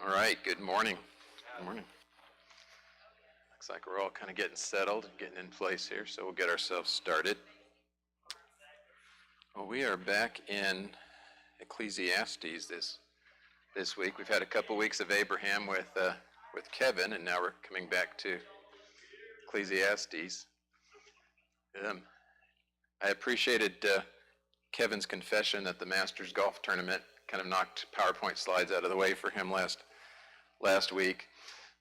All right, good morning. Good morning. Looks like we're all kind of getting settled and getting in place here, so we'll get ourselves started. Well, we are back in Ecclesiastes this week. We've had a couple weeks of Abraham with Kevin, and now we're coming back to Ecclesiastes. I appreciated Kevin's confession that the Masters golf tournament kind of knocked PowerPoint slides out of the way for him last week.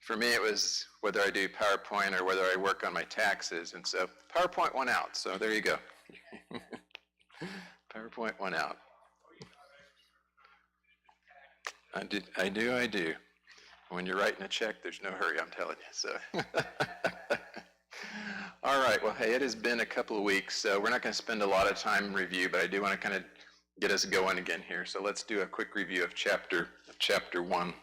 For me, it was whether I do PowerPoint or whether I work on my taxes, and so PowerPoint went out, so there you go. PowerPoint went out. I do. When you're writing a check, there's no hurry, I'm telling you, so. All right, well, hey, it has been a couple of weeks, so we're not going to spend a lot of time in review, but I do want to kind of get us going again here. So let's do a quick review of chapter 1.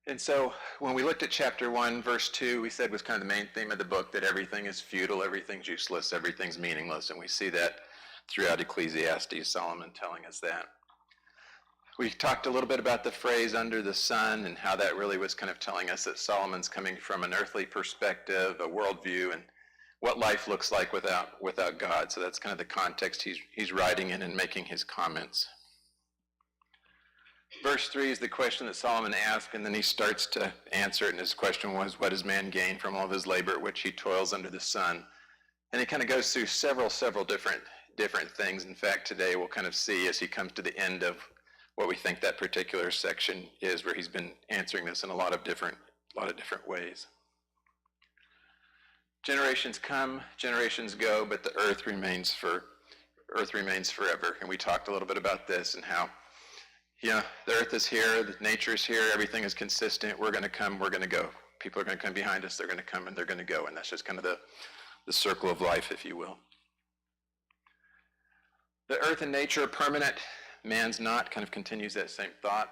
And so when we looked at chapter 1, verse 2, we said was kind of the main theme of the book, that everything is futile, everything's useless, everything's meaningless. And we see that throughout Ecclesiastes, Solomon telling us that. We talked a little bit about the phrase under the sun and how that really was kind of telling us that Solomon's coming from an earthly perspective, a worldview, and what life looks like without God. So that's kind of the context he's writing in and making his comments. Verse 3 is the question that Solomon asked, and then he starts to answer it, and his question was, what does man gain from all of his labor at which he toils under the sun? And he kind of goes through several different things. In fact, today we'll kind of see as he comes to the end of what we think that particular section is, where he's been answering this in a lot of different ways. Generations come, generations go, but the earth remains forever. And we talked a little bit about this and how, the earth is here, the nature is here, everything is consistent. We're going to come, we're going to go. People are going to come behind us, they're going to come and they're going to go. And that's just kind of the circle of life, if you will. The earth and nature are permanent. Man's not, kind of continues that same thought.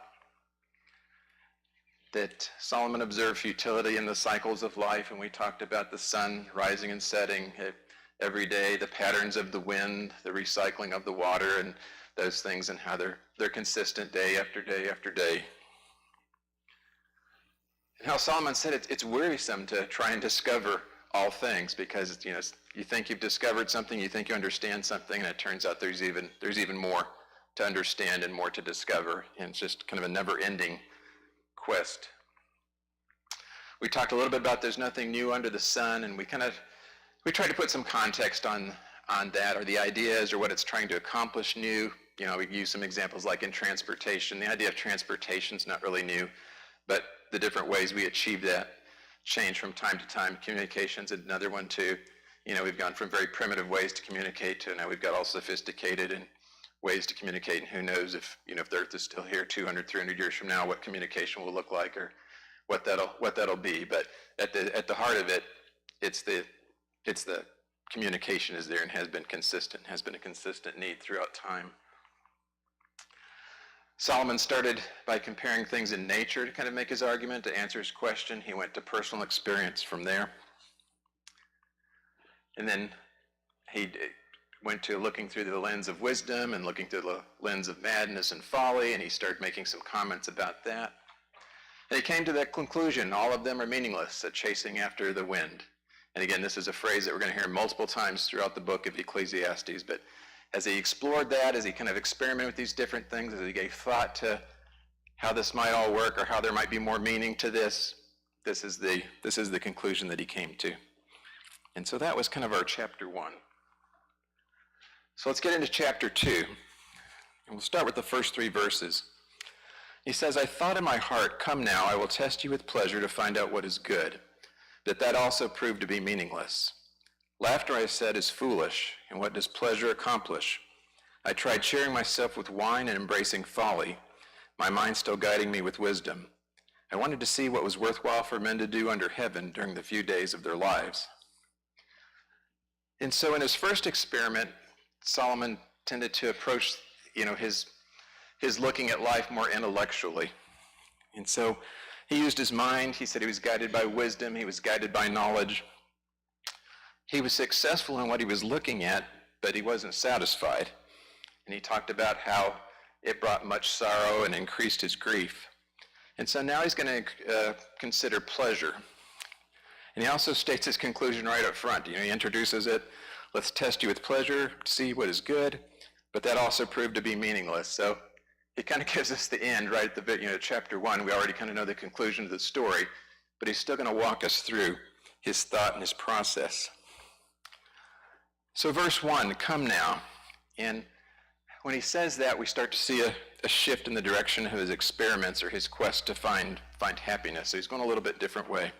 That Solomon observed futility in the cycles of life, and we talked about the sun rising and setting every day, the patterns of the wind, the recycling of the water, and those things, and how they're consistent day after day after day. And how Solomon said it's wearisome to try and discover all things, because you think you've discovered something, you think you understand something, and it turns out there's even more to understand and more to discover, and it's just kind of a never-ending quest. We talked a little bit about there's nothing new under the sun, and we tried to put some context on that, or the ideas, or what it's trying to accomplish new. We use some examples like in transportation. The idea of transportation is not really new, but the different ways we achieve that change from time to time. Communication's another one too. We've gone from very primitive ways to communicate to now we've got all sophisticated and ways to communicate, and who knows if the earth is still here 200, 300 years from now, what communication will look like, or what that'll be. But at the heart of it, it's the communication is there and has been a consistent need throughout time. Solomon started by comparing things in nature to kind of make his argument, to answer his question. He went to personal experience from there. And then he went to looking through the lens of wisdom and looking through the lens of madness and folly, and he started making some comments about that. And he came to that conclusion, all of them are meaningless, chasing after the wind. And again, this is a phrase that we're going to hear multiple times throughout the book of Ecclesiastes, but as he explored that, as he kind of experimented with these different things, as he gave thought to how this might all work or how there might be more meaning to this is the conclusion that he came to. And so that was kind of our chapter 1. So let's get into chapter 2, and we'll start with the first 3 verses. He says, I thought in my heart, come now, I will test you with pleasure to find out what is good, that also proved to be meaningless. Laughter, I said, is foolish, and what does pleasure accomplish? I tried cheering myself with wine and embracing folly, my mind still guiding me with wisdom. I wanted to see what was worthwhile for men to do under heaven during the few days of their lives. And so in his first experiment, Solomon tended to approach, his looking at life more intellectually. And so he used his mind. He said he was guided by wisdom. He was guided by knowledge. He was successful in what he was looking at, but he wasn't satisfied. and he talked about how it brought much sorrow and increased his grief. And so now he's going to consider pleasure. And he also states his conclusion right up front. He introduces it, let's test you with pleasure, see what is good, but that also proved to be meaningless. So he kind of gives us the end right at the chapter 1. We already kind of know the conclusion of the story, but he's still going to walk us through his thought and his process. So verse 1, come now. And when he says that, we start to see a shift in the direction of his experiments or his quest to find happiness. So he's going a little bit different way.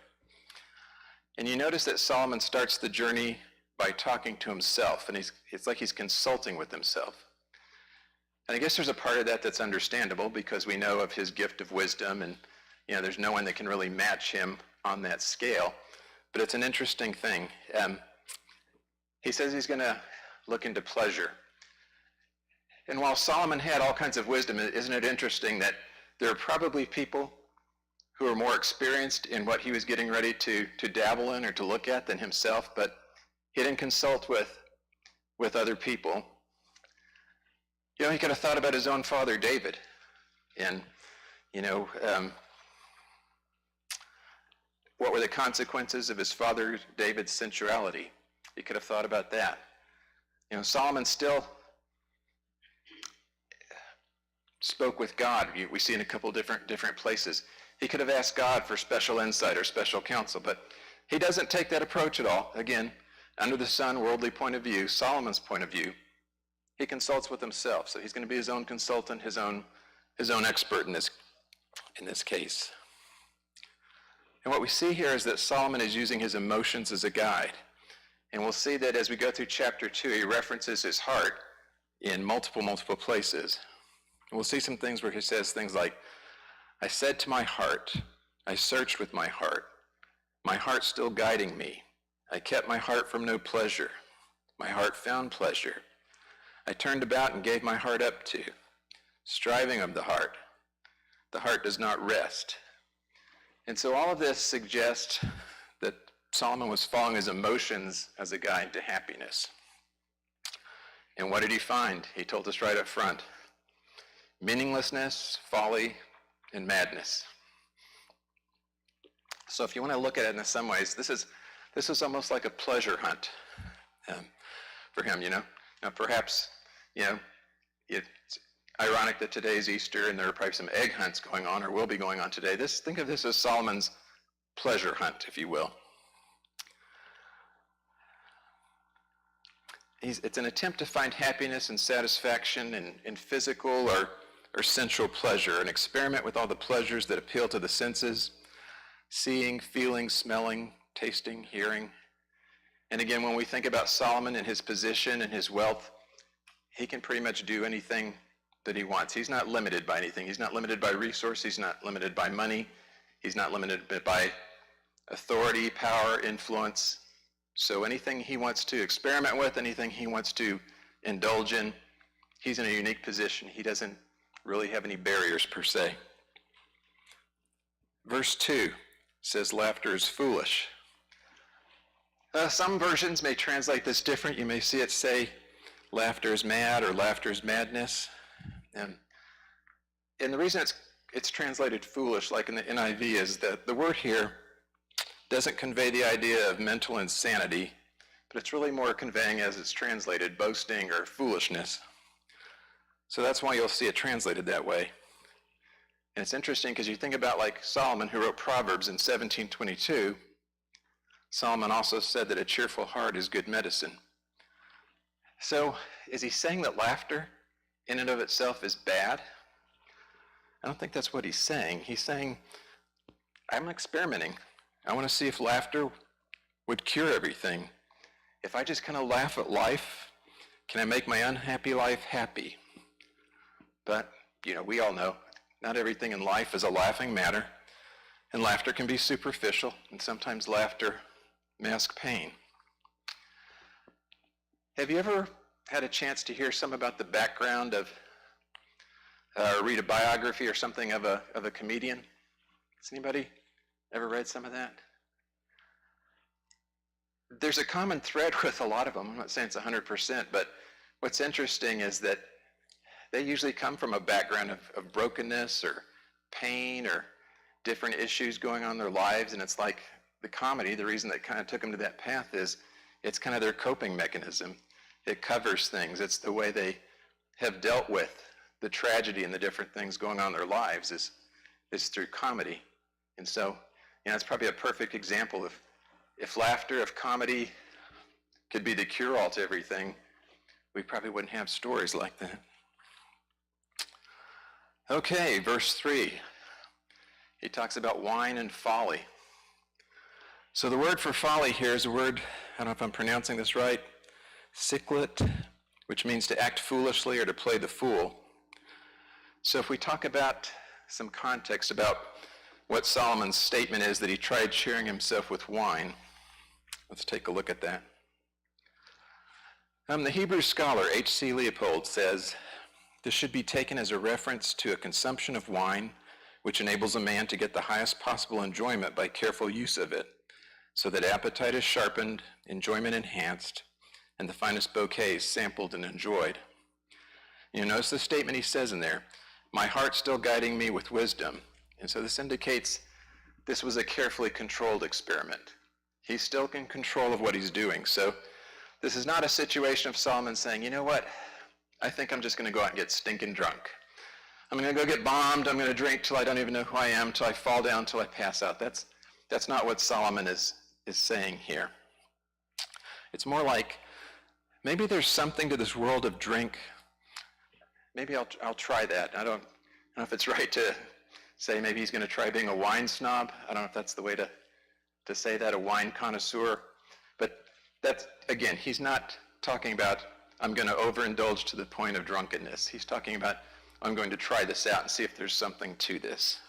And you notice that Solomon starts the journey by talking to himself, and it's like he's consulting with himself. And I guess there's a part of that that's understandable because we know of his gift of wisdom, and there's no one that can really match him on that scale. But it's an interesting thing. He says he's going to look into pleasure. And while Solomon had all kinds of wisdom, isn't it interesting that there are probably people who are more experienced in what he was getting ready to dabble in or to look at than himself, but he didn't consult with other people. He could have thought about his own father, David, and, what were the consequences of his father David's sensuality? He could have thought about that. Solomon still spoke with God. We see in a couple different places. He could have asked God for special insight or special counsel, but he doesn't take that approach at all. Again, under the sun, worldly point of view, Solomon's point of view, he consults with himself. So he's going to be his own consultant, his own expert in this case. And what we see here is that Solomon is using his emotions as a guide. And we'll see that as we go through chapter 2, he references his heart in multiple places. And we'll see some things where he says things like, I said to my heart, I searched with my heart still guiding me. I kept my heart from no pleasure. My heart found pleasure. I turned about and gave my heart up to, striving of the heart. The heart does not rest. And so all of this suggests that Solomon was following his emotions as a guide to happiness. And what did he find? He told us right up front. Meaninglessness, folly, and madness. So if you want to look at it in some ways, this is almost like a pleasure hunt for him, Now perhaps, it's ironic that today's Easter and there are probably some egg hunts going on or will be going on today. Think of this as Solomon's pleasure hunt, if you will. It's an attempt to find happiness and satisfaction in physical or sensual pleasure, an experiment with all the pleasures that appeal to the senses, seeing, feeling, smelling, tasting, hearing. And again, when we think about Solomon and his position and his wealth, he can pretty much do anything that he wants. He's not limited by anything. He's not limited by resource. He's not limited by money. He's not limited by authority, power, influence. So anything he wants to experiment with, anything he wants to indulge in, he's in a unique position. He doesn't really have any barriers per se. Verse 2 says laughter is foolish. Some versions may translate this different. You may see it say laughter is mad or laughter is madness. And the reason it's translated foolish, like in the NIV, is that the word here doesn't convey the idea of mental insanity, but it's really more conveying, as it's translated, boasting or foolishness. So that's why you'll see it translated that way. And it's interesting because you think about like Solomon, who wrote Proverbs in 1722. Solomon also said that a cheerful heart is good medicine. So is he saying that laughter in and of itself is bad? I don't think that's what he's saying. He's saying, I'm experimenting. I want to see if laughter would cure everything. If I just kind of laugh at life, can I make my unhappy life happy? But, we all know, not everything in life is a laughing matter, and laughter can be superficial, and sometimes laughter masks pain. Have you ever had a chance to hear some about the background of, or read a biography or something of a comedian? Has anybody ever read some of that? There's a common thread with a lot of them. I'm not saying it's 100%, but what's interesting is that they usually come from a background of brokenness or pain or different issues going on in their lives. And it's like the comedy, the reason that kind of took them to that path is it's kind of their coping mechanism. It covers things. It's the way they have dealt with the tragedy and the different things going on in their lives is through comedy. And so, it's probably a perfect example of if laughter, if comedy could be the cure-all to everything, we probably wouldn't have stories like that. Okay, verse 3. He talks about wine and folly. So the word for folly here is a word, I don't know if I'm pronouncing this right, siklet, which means to act foolishly or to play the fool. So if we talk about some context about what Solomon's statement is that he tried cheering himself with wine, let's take a look at that. The Hebrew scholar H.C. Leopold says, this should be taken as a reference to a consumption of wine which enables a man to get the highest possible enjoyment by careful use of it, so that appetite is sharpened, enjoyment enhanced, and the finest bouquets sampled and enjoyed. Notice the statement he says in there, my heart still guiding me with wisdom. And so this indicates this was a carefully controlled experiment. He's still in control of what he's doing. So this is not a situation of Solomon saying, you know what, I think I'm just going to go out and get stinking drunk. I'm going to go get bombed. I'm going to drink till I don't even know who I am, till I fall down, till I pass out. That's not what Solomon is saying here. It's more like maybe there's something to this world of drink. Maybe I'll try that. I don't know if it's right to say maybe he's going to try being a wine snob. I don't know if that's the way to say that, a wine connoisseur. But that's, again, he's not talking about I'm going to overindulge to the point of drunkenness. He's talking about I'm going to try this out and see if there's something to this.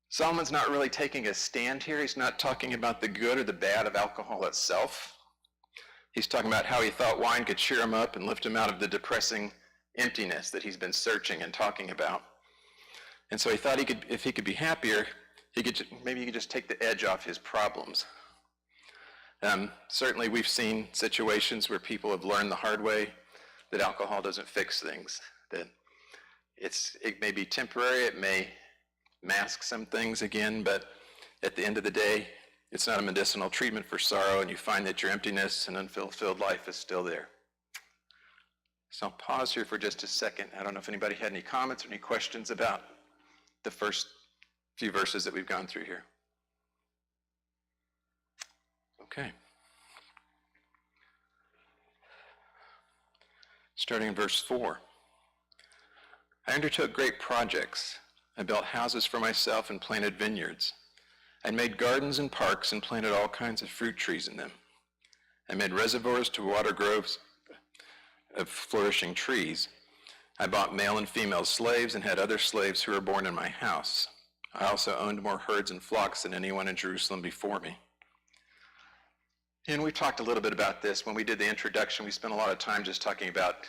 Solomon's not really taking a stand here. He's not talking about the good or the bad of alcohol itself. He's talking about how he thought wine could cheer him up and lift him out of the depressing emptiness that he's been searching and talking about. And so he thought if he could be happier, maybe he could just take the edge off his problems. Certainly we've seen situations where people have learned the hard way that alcohol doesn't fix things, that it may be temporary, it may mask some things again, but at the end of the day, it's not a medicinal treatment for sorrow, and you find that your emptiness and unfulfilled life is still there. So I'll pause here for just a second. I don't know if anybody had any comments or any questions about the first few verses that we've gone through here. Okay. Starting in verse 4. I undertook great projects. I built houses for myself and planted vineyards. I made gardens and parks and planted all kinds of fruit trees in them. I made reservoirs to water groves of flourishing trees. I bought male and female slaves and had other slaves who were born in my house. I also owned more herds and flocks than anyone in Jerusalem before me. And we talked a little bit about this. When we did the introduction, we spent a lot of time just talking about,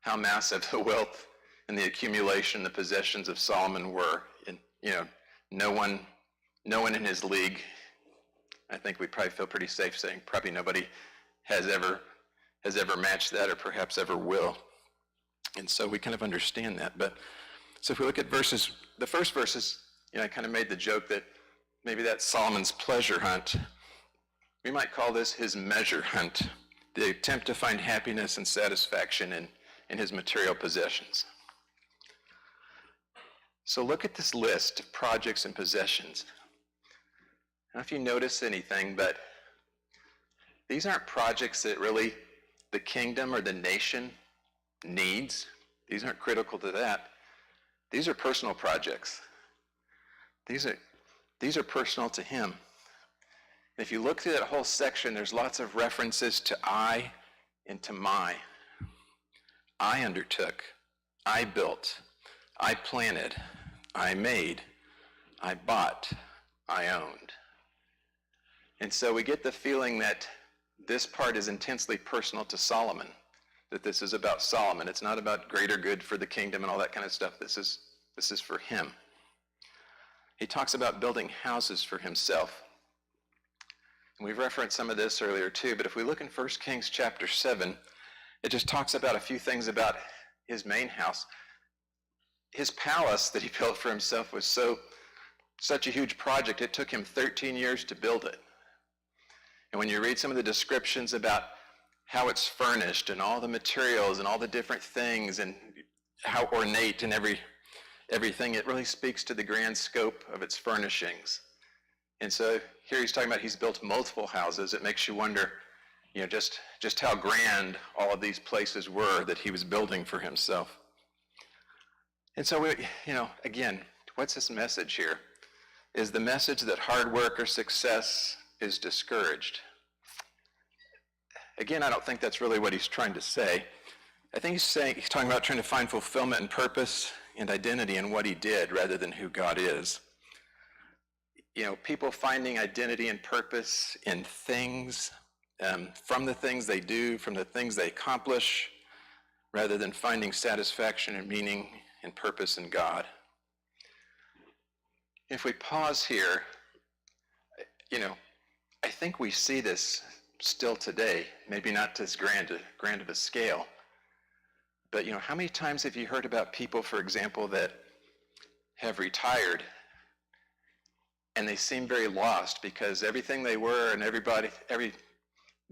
how massive the wealth and the accumulation, the possessions of Solomon were. And, no one in his league, I think we probably feel pretty safe saying probably nobody has ever matched that or perhaps ever will. And so we kind of understand that. But so if we look at the first verses, I kind of made the joke that maybe that's Solomon's pleasure hunt. We might call this his measure hunt, the attempt to find happiness and satisfaction in his material possessions. So look at this list of projects and possessions. I don't know if you notice anything, but these aren't projects that really the kingdom or the nation needs. These aren't critical to that. These are personal projects. These are personal to him. If you look through that whole section, there's lots of references to I and to my. I undertook, I built, I planted, I made, I bought, I owned. And so we get the feeling that this part is intensely personal to Solomon, that this is about Solomon. It's not about greater good for the kingdom and all that kind of stuff. This is for him. He talks about building houses for himself. And we've referenced some of this earlier too, but if we look in 1 Kings chapter 7, it just talks about a few things about his main house. His palace that he built for himself was such a huge project, it took him 13 years to build it. And when you read some of the descriptions about how it's furnished and all the materials and all the different things and how ornate and everything, it really speaks to the grand scope of its furnishings. And so here he's talking about he's built multiple houses. It makes you wonder, just how grand all of these places were that he was building for himself. And so again, what's this message here? Is the message that hard work or success is discouraged? Again, I don't think that's really what he's trying to say. I think he's talking about trying to find fulfillment and purpose and identity in what he did rather than who God is. People finding identity and purpose in things, from the things they do, from the things they accomplish, rather than finding satisfaction and meaning and purpose in God. If we pause here, I think we see this still today, maybe not this grand of a scale, but how many times have you heard about people, for example, that have retired and they seem very lost because everything they were and every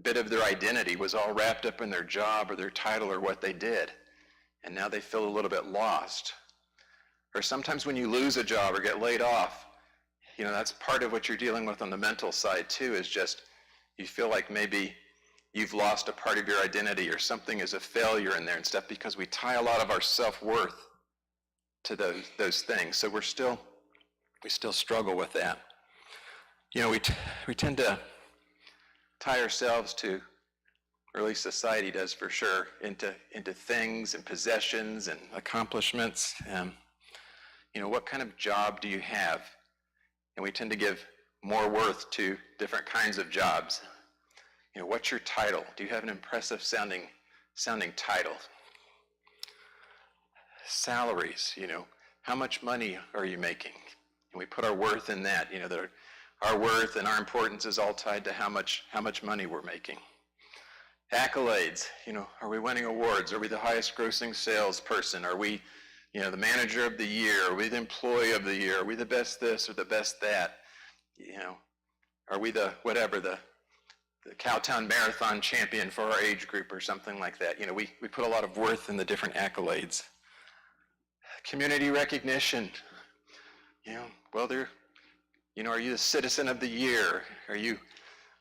bit of their identity was all wrapped up in their job or their title or what they did, and now they feel a little bit lost. Or sometimes when you lose a job or get laid off, that's part of what you're dealing with on the mental side too, is just you feel like maybe you've lost a part of your identity or something is a failure in there and stuff, because we tie a lot of our self-worth to those things. So we still struggle with that. We tend to tie ourselves to, or at least society does for sure, into things and possessions and accomplishments. What kind of job do you have? And we tend to give more worth to different kinds of jobs. What's your title? Do you have an impressive sounding title? Salaries, how much money are you making? And we put our worth in that, that our worth and our importance is all tied to how much money we're making. Accolades, are we winning awards? Are we the highest grossing salesperson? Are we the manager of the year? Are we the employee of the year? Are we the best this or the best that? Are we the Cowtown Marathon champion for our age group or something like that? We put a lot of worth in the different accolades. Community recognition. Are you the citizen of the year? Are you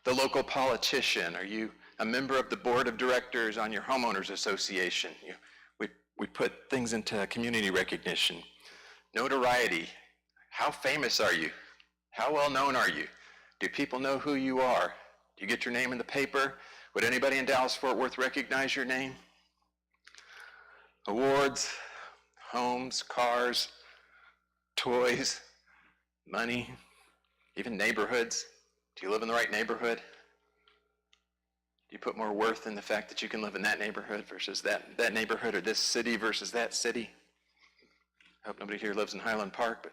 the local politician? Are you a member of the board of directors on your homeowners association? We put things into community recognition. Notoriety. How famous are you? How well known are you? Do people know who you are? Do you get your name in the paper? Would anybody in Dallas-Fort Worth recognize your name? Awards, homes, cars, toys, money, even neighborhoods. Do you live in the right neighborhood? Do you put more worth in the fact that you can live in that neighborhood versus that neighborhood, or this city versus that city? I hope nobody here lives in Highland Park, but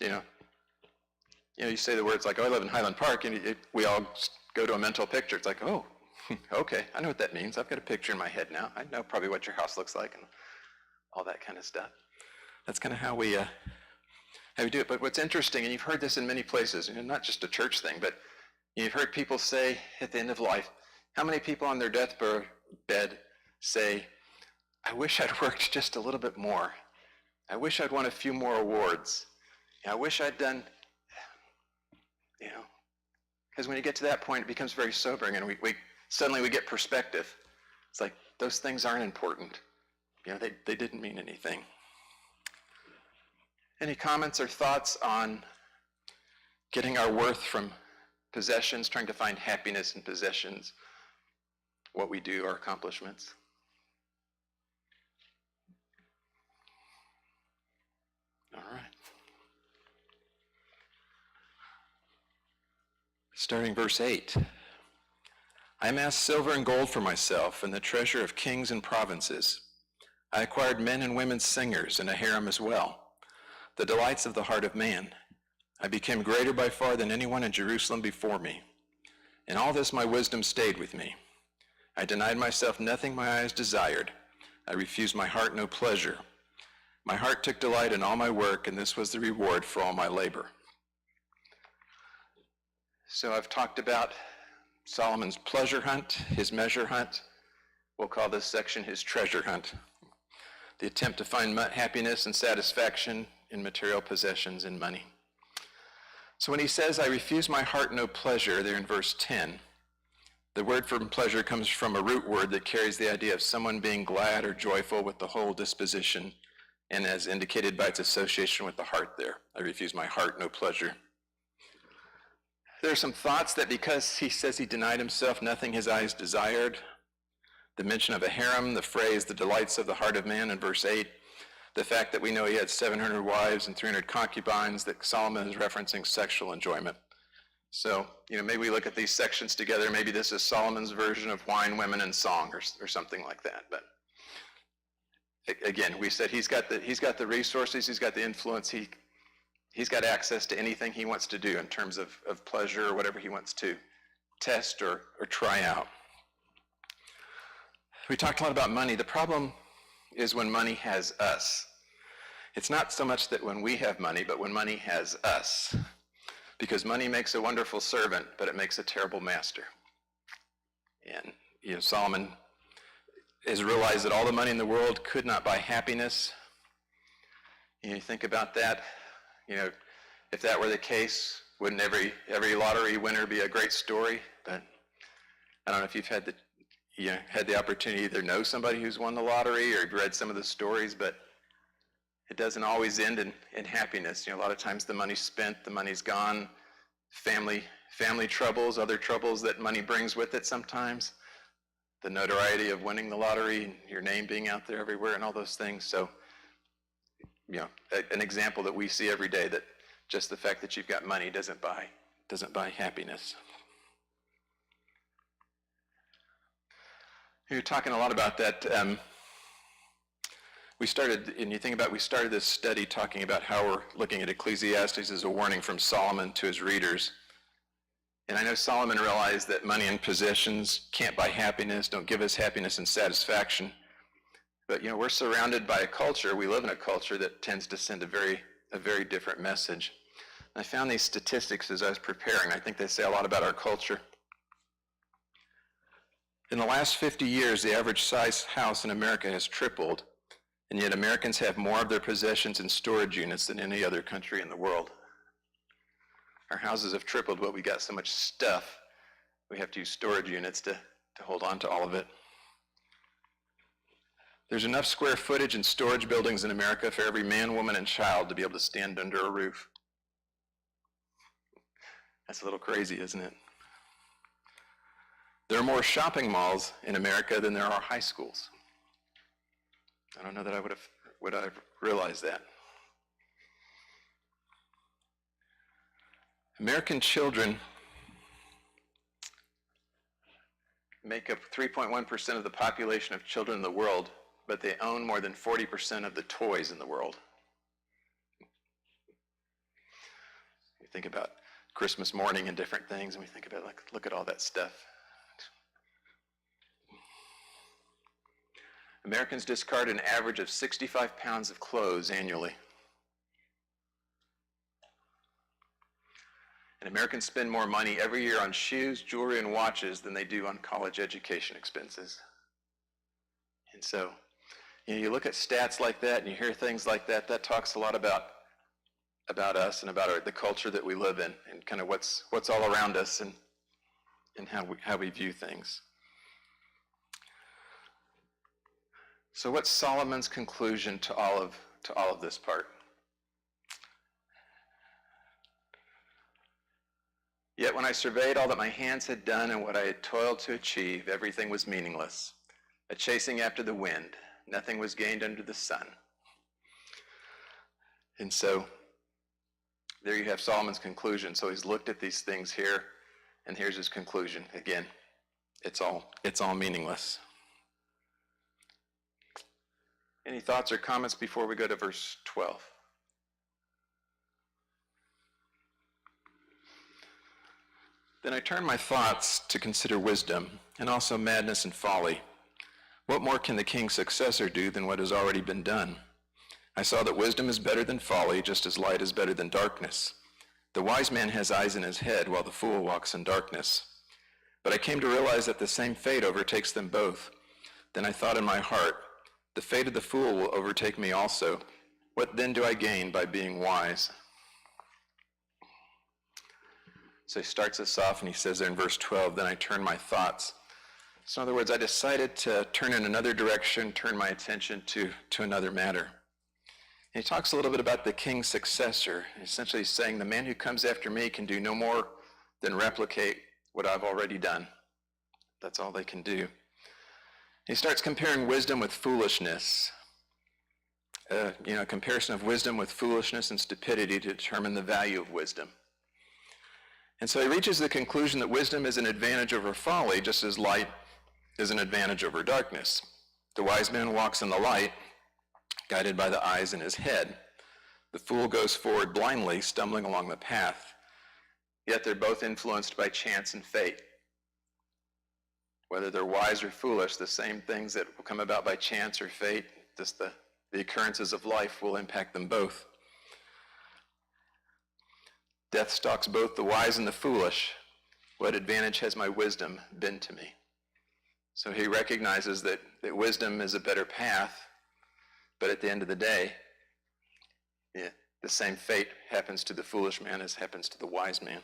yeah. You say the words like, I live in Highland Park, and we all go to a mental picture. It's like, oh, okay, I know what that means. I've got a picture in my head now. I know probably what your house looks like and all that kind of stuff. That's kind of how we do it. But what's interesting, and you've heard this in many places, not just a church thing, but you've heard people say at the end of life, how many people on their deathbed say, I wish I'd worked just a little bit more. I wish I'd won a few more awards. I wish I'd done, because when you get to that point, it becomes very sobering, and we suddenly we get perspective. It's like, those things aren't important. They didn't mean anything. Any comments or thoughts on getting our worth from possessions, trying to find happiness in possessions, what we do, our accomplishments? All right. Starting verse 8. I amassed silver and gold for myself and the treasure of kings and provinces. I acquired men and women singers and a harem as well, the delights of the heart of man. I became greater by far than anyone in Jerusalem before me. In all this my wisdom stayed with me. I denied myself nothing my eyes desired. I refused my heart no pleasure. My heart took delight in all my work, and this was the reward for all my labor. So I've talked about Solomon's pleasure hunt, his measure hunt. We'll call this section his treasure hunt. The attempt to find happiness and satisfaction in material possessions and money. So when he says, I refuse my heart no pleasure, there in verse 10, the word for pleasure comes from a root word that carries the idea of someone being glad or joyful with the whole disposition, and as indicated by its association with the heart there. I refuse my heart no pleasure. There are some thoughts that because he says he denied himself nothing his eyes desired, the mention of a harem, the phrase, the delights of the heart of man in verse 8, the fact that we know he had 700 wives and 300 concubines, that Solomon is referencing sexual enjoyment. So, maybe we look at these sections together. Maybe this is Solomon's version of wine, women, and song, or something like that. But again, we said he's got the resources, he's got the influence, he's got access to anything he wants to do in terms of pleasure or whatever he wants to test or try out. We talked a lot about money. The problem is when money has us. It's not so much that when we have money, but when money has us. Because money makes a wonderful servant, but it makes a terrible master. And Solomon has realized that all the money in the world could not buy happiness. You think about that. If that were the case, wouldn't every lottery winner be a great story? But I don't know if you've had the opportunity to either know somebody who's won the lottery or you've read some of the stories, but it doesn't always end in happiness. A lot of times the money's spent, the money's gone, family troubles, other troubles that money brings with it sometimes, the notoriety of winning the lottery, and your name being out there everywhere and all those things. So, an example that we see every day that just the fact that you've got money doesn't buy happiness. You're talking a lot about that. We started this study talking about how we're looking at Ecclesiastes as a warning from Solomon to his readers. And I know Solomon realized that money and possessions can't buy happiness, don't give us happiness and satisfaction. But we're surrounded by a culture, we live in a culture that tends to send a very different message. And I found these statistics as I was preparing. I think they say a lot about our culture. In the last 50 years, the average size house in America has tripled, and yet Americans have more of their possessions in storage units than any other country in the world. Our houses have tripled, but we got so much stuff, we have to use storage units to hold on to all of it. There's enough square footage in storage buildings in America for every man, woman, and child to be able to stand under a roof. That's a little crazy, isn't it? There are more shopping malls in America than there are high schools. I don't know that I would have realized that. American children make up 3.1% of the population of children in the world, but they own more than 40% of the toys in the world. You think about Christmas morning and different things, and we think about, look at all that stuff. Americans discard an average of 65 pounds of clothes annually. And Americans spend more money every year on shoes, jewelry, and watches than they do on college education expenses. And so, you look at stats like that and you hear things like that, that talks a lot about us and about the culture that we live in and kind of what's all around us and how we view things. So what's Solomon's conclusion to all of this part? Yet when I surveyed all that my hands had done and what I had toiled to achieve, everything was meaningless, a chasing after the wind. Nothing was gained under the sun. And so there you have Solomon's conclusion. So he's looked at these things here, and here's his conclusion. Again, it's all meaningless. Any thoughts or comments before we go to verse 12? Then I turned my thoughts to consider wisdom, and also madness and folly. What more can the king's successor do than what has already been done? I saw that wisdom is better than folly, just as light is better than darkness. The wise man has eyes in his head, while the fool walks in darkness. But I came to realize that the same fate overtakes them both. Then I thought in my heart, the fate of the fool will overtake me also. What then do I gain by being wise? So he starts us off and he says there in verse 12, then I turned my thoughts. So in other words, I decided to turn in another direction, turn my attention to another matter. And he talks a little bit about the king's successor, essentially saying the man who comes after me can do no more than replicate what I've already done. That's all they can do. He starts comparing wisdom with foolishness. A comparison of wisdom with foolishness and stupidity to determine the value of wisdom. And so he reaches the conclusion that wisdom is an advantage over folly, just as light is an advantage over darkness. The wise man walks in the light, guided by the eyes in his head. The fool goes forward blindly, stumbling along the path. Yet they're both influenced by chance and fate. Whether they're wise or foolish, the same things that will come about by chance or fate, just the occurrences of life will impact them both. Death stalks both the wise and the foolish. What advantage has my wisdom been to me? So he recognizes that wisdom is a better path, but at the end of the day, the same fate happens to the foolish man as happens to the wise man.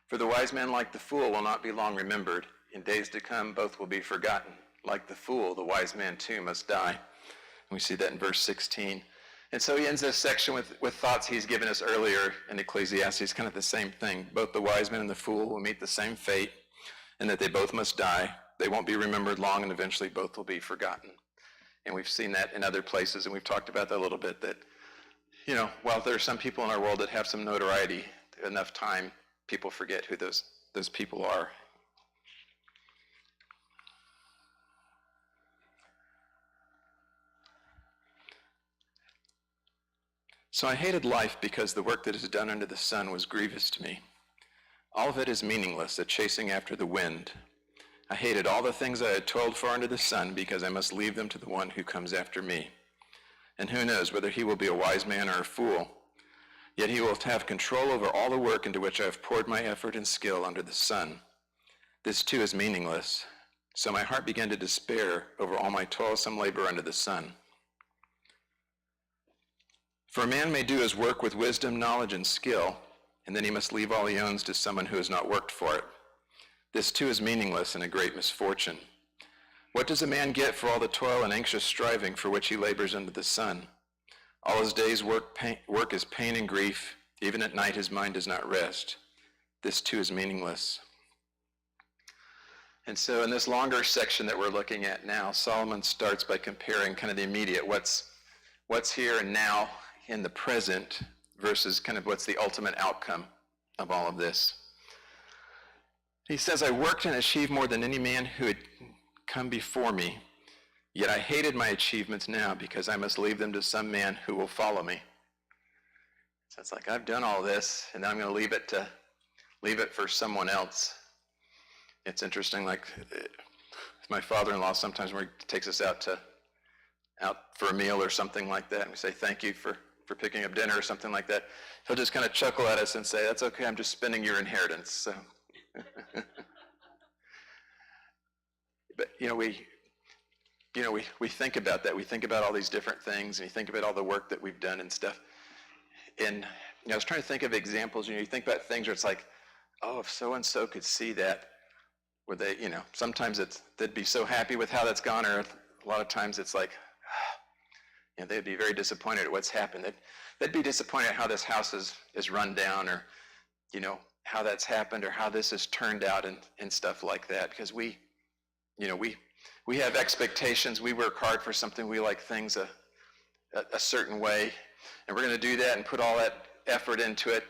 For the wise man, like the fool, will not be long remembered. In days to come, both will be forgotten. Like the fool, the wise man too must die. And we see that in verse 16. And so he ends this section with thoughts he's given us earlier in Ecclesiastes, kind of the same thing. Both the wise man and the fool will meet the same fate, and that they both must die. They won't be remembered long, and eventually both will be forgotten. And we've seen that in other places, and we've talked about that a little bit, that, while there are some people in our world that have some notoriety, enough time, people forget who those people are. So I hated life because the work that is done under the sun was grievous to me. All of it is meaningless, a chasing after the wind. I hated all the things I had toiled for under the sun because I must leave them to the one who comes after me. And who knows whether he will be a wise man or a fool. Yet he will have control over all the work into which I have poured my effort and skill under the sun. This too is meaningless. So my heart began to despair over all my toilsome labor under the sun. For a man may do his work with wisdom, knowledge, and skill, and then he must leave all he owns to someone who has not worked for it. This too is meaningless and a great misfortune. What does a man get for all the toil and anxious striving for which he labors under the sun? All his days' work is pain and grief. Even at night his mind does not rest. This too is meaningless. And so in this longer section that we're looking at now, Solomon starts by comparing kind of the immediate, what's here and now in the present versus kind of what's the ultimate outcome of all of this. He says, I worked and achieved more than any man who had come before me, yet I hated my achievements now because I must leave them to some man who will follow me. So it's like, I've done all this, and now I'm going to leave it for someone else. It's interesting, like my father-in-law, sometimes when he takes us out for a meal or something like that, and we say, thank you for picking up dinner or something like that, he'll just kind of chuckle at us and say, that's okay, I'm just spending your inheritance. So. But, we think about that. We think about all these different things, and you think about all the work that we've done and stuff. And I was trying to think of examples. You think about things where it's like, oh, if so-and-so could see that, would they, sometimes they'd be so happy with how that's gone, or a lot of times it's like, they'd be very disappointed at what's happened. They'd be disappointed at how this house is run down, or, how that's happened, or how this has turned out, and stuff like that. Because we have expectations. We work hard for something. We like things a certain way, and we're going to do that and put all that effort into it.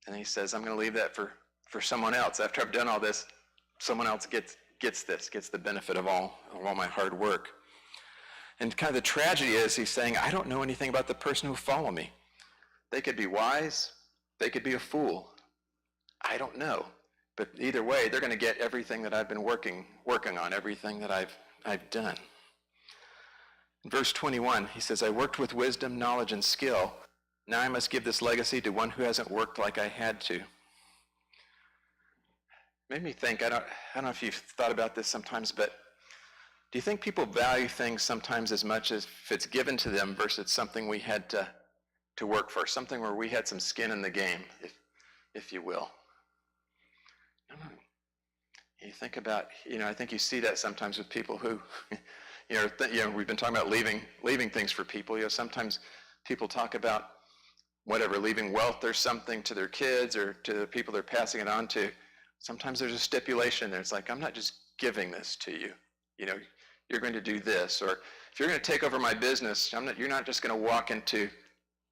And he says, I'm going to leave that for someone else. After I've done all this, someone else gets the benefit of all my hard work. And kind of the tragedy is he's saying, I don't know anything about the person who will follow me. They could be wise, They could be a fool. I don't know. But either way, they're going to get everything that I've been working on, everything that I've done. In verse 21, he says, I worked with wisdom, knowledge, and skill. Now I must give this legacy to one who hasn't worked like I had to. Made me think, I don't know if you've thought about this sometimes, but do you think people value things sometimes as much as if it's given to them versus something we had to work for, something where we had some skin in the game, if you will? I don't know. You think about, I think you see that sometimes with people who, we've been talking about leaving things for people. Sometimes people talk about leaving wealth or something to their kids or to the people they're passing it on to. Sometimes there's a stipulation there. It's like, I'm not just giving this to you. You're going to do this. Or if you're going to take over my business, you're not just going to walk into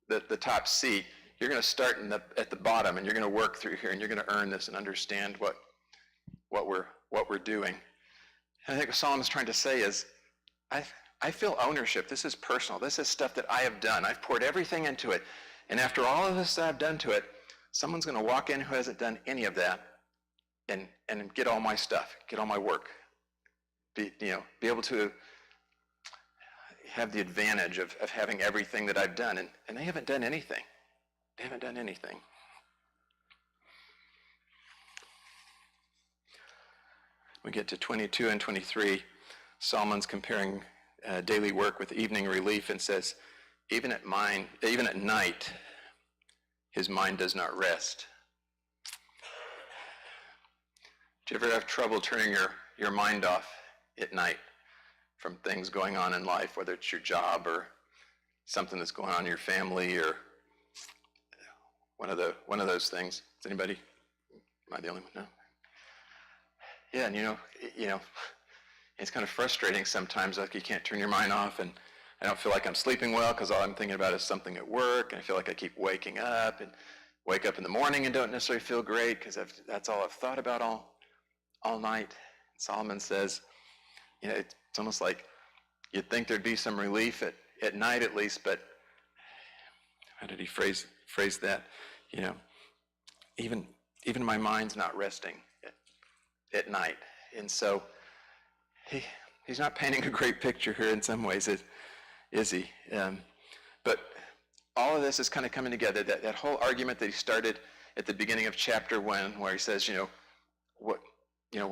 the top seat. You're going to start at the bottom, and you're going to work through here, and you're going to earn this and understand what we're doing. And I think what Solomon is trying to say is, I feel ownership. This is personal. This is stuff that I have done. I've poured everything into it. And after all of this that I've done to it, someone's going to walk in who hasn't done any of that and get all my stuff, get all my work, be able to have the advantage of having everything that I've done. And they haven't done anything. They haven't done anything. We get to 22 and 23. Solomon's comparing daily work with evening relief and says, even at night, his mind does not rest. Do you ever have trouble turning your mind off at night from things going on in life, whether it's your job or something that's going on in your family or one of those things? Is anybody? Am I the only one? No. Yeah, and it's kind of frustrating sometimes, like you can't turn your mind off, and I don't feel like I'm sleeping well because all I'm thinking about is something at work, and I feel like I keep waking up and wake up in the morning and don't necessarily feel great because that's all I've thought about all night. Solomon says, it's almost like you'd think there'd be some relief at night at least, but how did he phrase that? Even my mind's not resting at night. And so he's not painting a great picture here in some ways, is he? But all of this is kind of coming together. That whole argument that he started at the beginning of chapter 1, where he says, what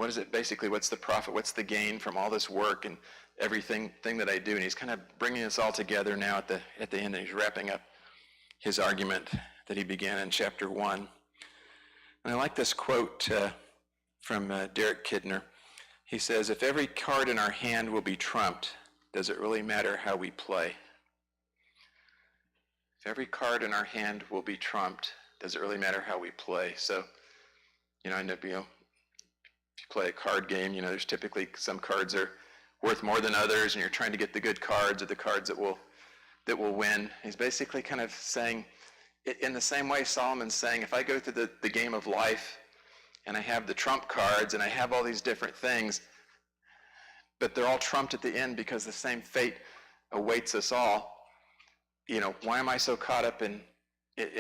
is it basically? What's the profit? What's the gain from all this work and everything that I do? And he's kind of bringing us all together now at the end, and he's wrapping up his argument that he began in chapter 1. And I like this quote from Derek Kidner. He says, if every card in our hand will be trumped, does it really matter how we play? If every card in our hand will be trumped, does it really matter how we play? So, I know, if you play a card game, there's typically some cards are worth more than others, and you're trying to get the good cards or the cards that will win. He's basically kind of saying, in the same way Solomon's saying, if I go through the game of life and I have the trump cards and I have all these different things, but they're all trumped at the end because the same fate awaits us all, why am I so caught up in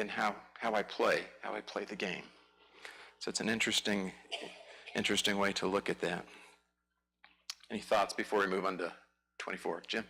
how I play the game? So it's an interesting way to look at that. Any thoughts before we move on to 24? Jim?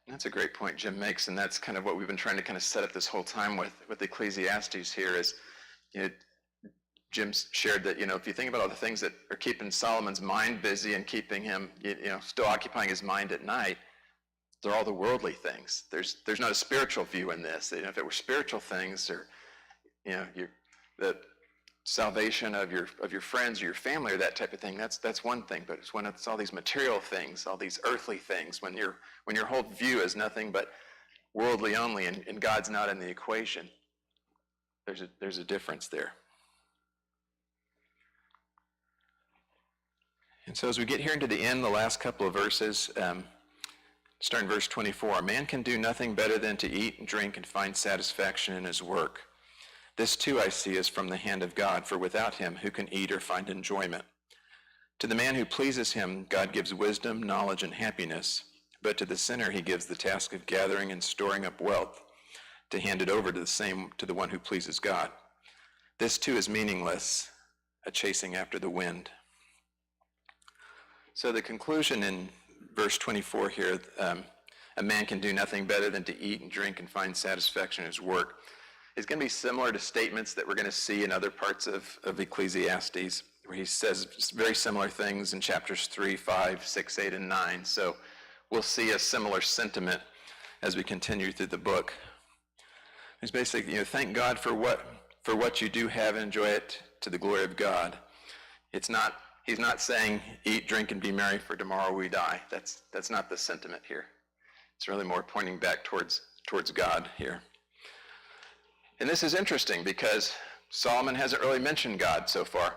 That's a great point Jim makes, and that's kind of what we've been trying to kind of set up this whole time with Ecclesiastes here is, Jim's shared that, if you think about all the things that are keeping Solomon's mind busy and keeping him, still occupying his mind at night, they're all the worldly things. There's not a spiritual view in this. If it were spiritual things, or, the salvation of your friends or your family or that type of thing, that's one thing. But it's when it's all these material things, all these earthly things, when your whole view is nothing but worldly only, and God's not in the equation, there's a difference there. And so as we get here into the end, the last couple of verses, starting verse 24, a man can do nothing better than to eat and drink and find satisfaction in his work. This too I see is from the hand of God, for without him who can eat or find enjoyment? To the man who pleases him, God gives wisdom, knowledge, and happiness, but to the sinner he gives the task of gathering and storing up wealth, to hand it over to the one who pleases God. This too is meaningless, a chasing after the wind. So the conclusion in verse 24 here, a man can do nothing better than to eat and drink and find satisfaction in his work, is going to be similar to statements that we're going to see in other parts of Ecclesiastes, where he says very similar things in chapters 3, 5, 6, 8, and 9. So we'll see a similar sentiment as we continue through the book. It's basically, thank God for what you do have and enjoy it to the glory of God. He's not saying eat, drink, and be merry, for tomorrow we die. That's not the sentiment here. It's really more pointing back towards God here. And this is interesting because Solomon hasn't really mentioned God so far.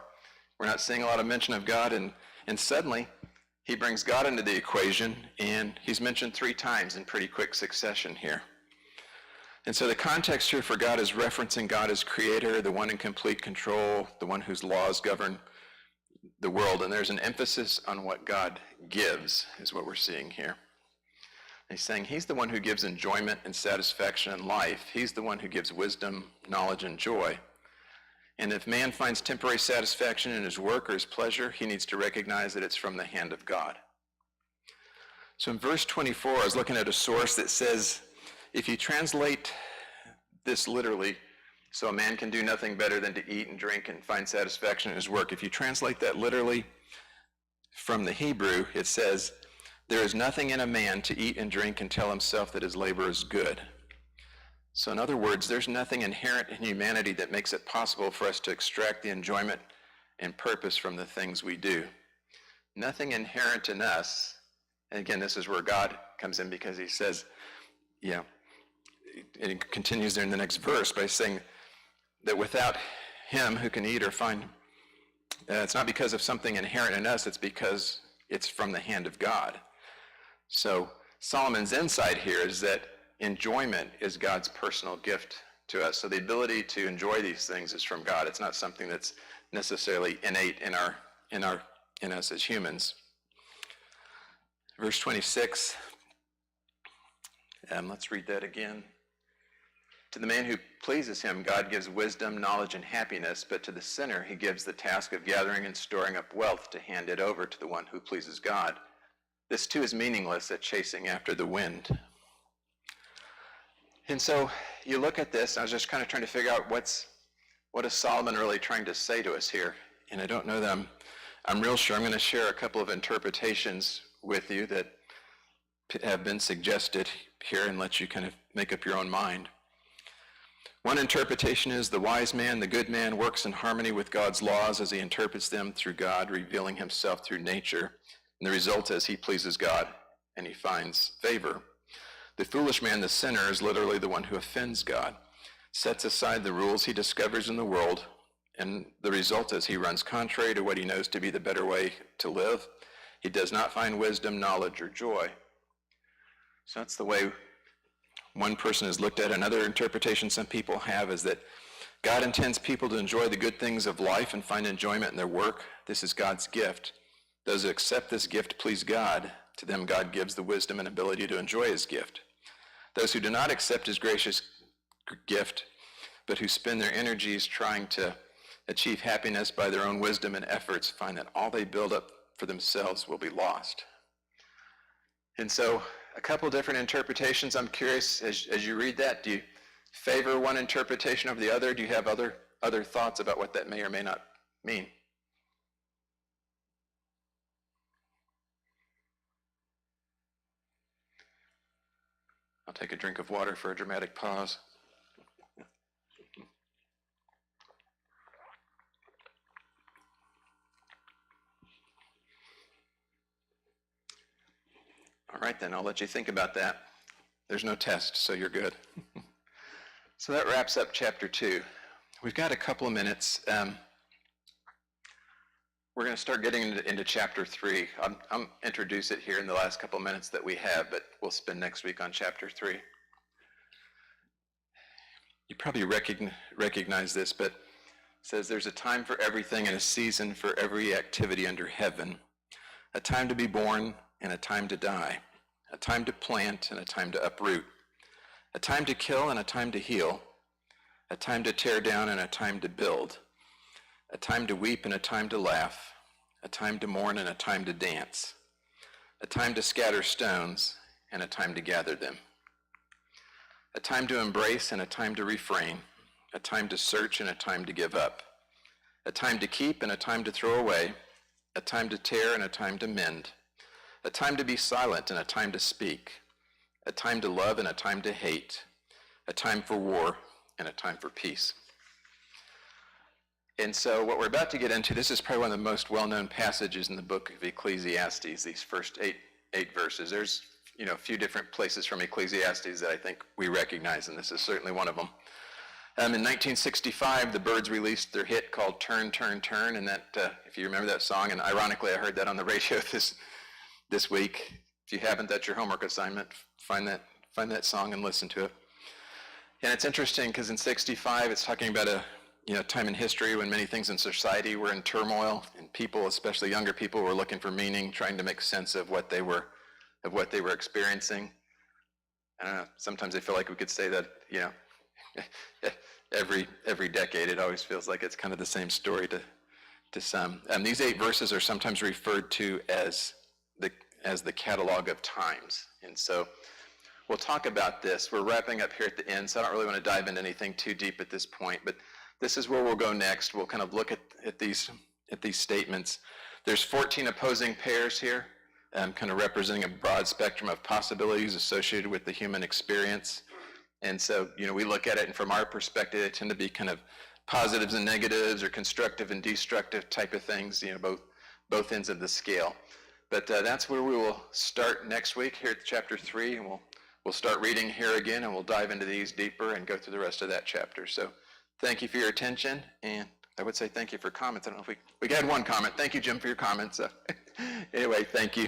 We're not seeing a lot of mention of God, and suddenly he brings God into the equation, and he's mentioned 3 times in pretty quick succession here. And so the context here for God is referencing God as creator, the one in complete control, the one whose laws govern the world. And there's an emphasis on what God gives, is what we're seeing here. He's saying he's the one who gives enjoyment and satisfaction in life. He's the one who gives wisdom, knowledge, and joy. And if man finds temporary satisfaction in his work or his pleasure, he needs to recognize that it's from the hand of God. So in verse 24, I was looking at a source that says, if you translate this literally, so a man can do nothing better than to eat and drink and find satisfaction in his work. If you translate that literally from the Hebrew, it says, there is nothing in a man to eat and drink and tell himself that his labor is good. So in other words, there's nothing inherent in humanity that makes it possible for us to extract the enjoyment and purpose from the things we do. Nothing inherent in us, and again, this is where God comes in, because he says, and it continues there in the next verse by saying that without him who can eat or find, it's not because of something inherent in us, it's because it's from the hand of God. So Solomon's insight here is that enjoyment is God's personal gift to us. So the ability to enjoy these things is from God. It's not something that's necessarily innate in us as humans. Verse 26, let's read that again. To the man who pleases him, God gives wisdom, knowledge, and happiness, but to the sinner he gives the task of gathering and storing up wealth to hand it over to the one who pleases God. This too is meaningless, a chasing after the wind. And so you look at this, I was just kind of trying to figure out what is Solomon really trying to say to us here? And I don't know that I'm real sure. I'm going to share a couple of interpretations with you that have been suggested here and let you kind of make up your own mind. One interpretation is the wise man, the good man, works in harmony with God's laws as he interprets them through God, revealing himself through nature. And the result is he pleases God and he finds favor. The foolish man, the sinner, is literally the one who offends God, sets aside the rules he discovers in the world, and the result is he runs contrary to what he knows to be the better way to live. He does not find wisdom, knowledge, or joy. So that's the way one person has looked at it. Another interpretation some people have is that God intends people to enjoy the good things of life and find enjoyment in their work. This is God's gift. Those who accept this gift please God. To them, God gives the wisdom and ability to enjoy his gift. Those who do not accept his gracious gift, but who spend their energies trying to achieve happiness by their own wisdom and efforts, find that all they build up for themselves will be lost. And so a couple different interpretations. I'm curious, as you read that, do you favor one interpretation over the other? Do you have other thoughts about what that may or may not mean? I'll take a drink of water for a dramatic pause. All right, then, I'll let you think about that. There's no test, so you're good. So that wraps up chapter 2. We've got a couple of minutes. we're going to start getting into chapter 3. I'm introduce it here in the last couple minutes that we have, but we'll spend next week on chapter 3. You probably recognize this, but it says there's a time for everything and a season for every activity under heaven, a time to be born and a time to die, a time to plant and a time to uproot, a time to kill and a time to heal, a time to tear down and a time to build, a time to weep and a time to laugh, a time to mourn and a time to dance, a time to scatter stones and a time to gather them, a time to embrace and a time to refrain, a time to search and a time to give up, a time to keep and a time to throw away, a time to tear and a time to mend, a time to be silent and a time to speak, a time to love and a time to hate, a time for war and a time for peace. And so what we're about to get into, this is probably one of the most well-known passages in the book of Ecclesiastes, these first eight verses. There's a few different places from Ecclesiastes that I think we recognize, and this is certainly one of them. In 1965, the Byrds released their hit called Turn, Turn, Turn, and that, if you remember that song, and ironically I heard that on the radio this week. If you haven't, that's your homework assignment. Find that song and listen to it. And it's interesting because in 65, it's talking about a time in history when many things in society were in turmoil, and people, especially younger people, were looking for meaning, trying to make sense of what they were experiencing. I don't know, sometimes I feel like we could say that, every decade, it always feels like it's kind of the same story to some. These 8 verses are sometimes referred to as the catalog of times. And so we'll talk about this. We're wrapping up here at the end, so I don't really want to dive into anything too deep at this point, but this is where we'll go next. We'll kind of look at these statements. There's 14 opposing pairs here, kind of representing a broad spectrum of possibilities associated with the human experience. And so, we look at it, and from our perspective, they tend to be kind of positives and negatives, or constructive and destructive type of things, both ends of the scale. But that's where we will start next week here at chapter 3, and we'll start reading here again, and we'll dive into these deeper and go through the rest of that chapter. So thank you for your attention, and I would say thank you for comments. I don't know if we had one comment. Thank you, Jim, for your comments. Anyway, thank you.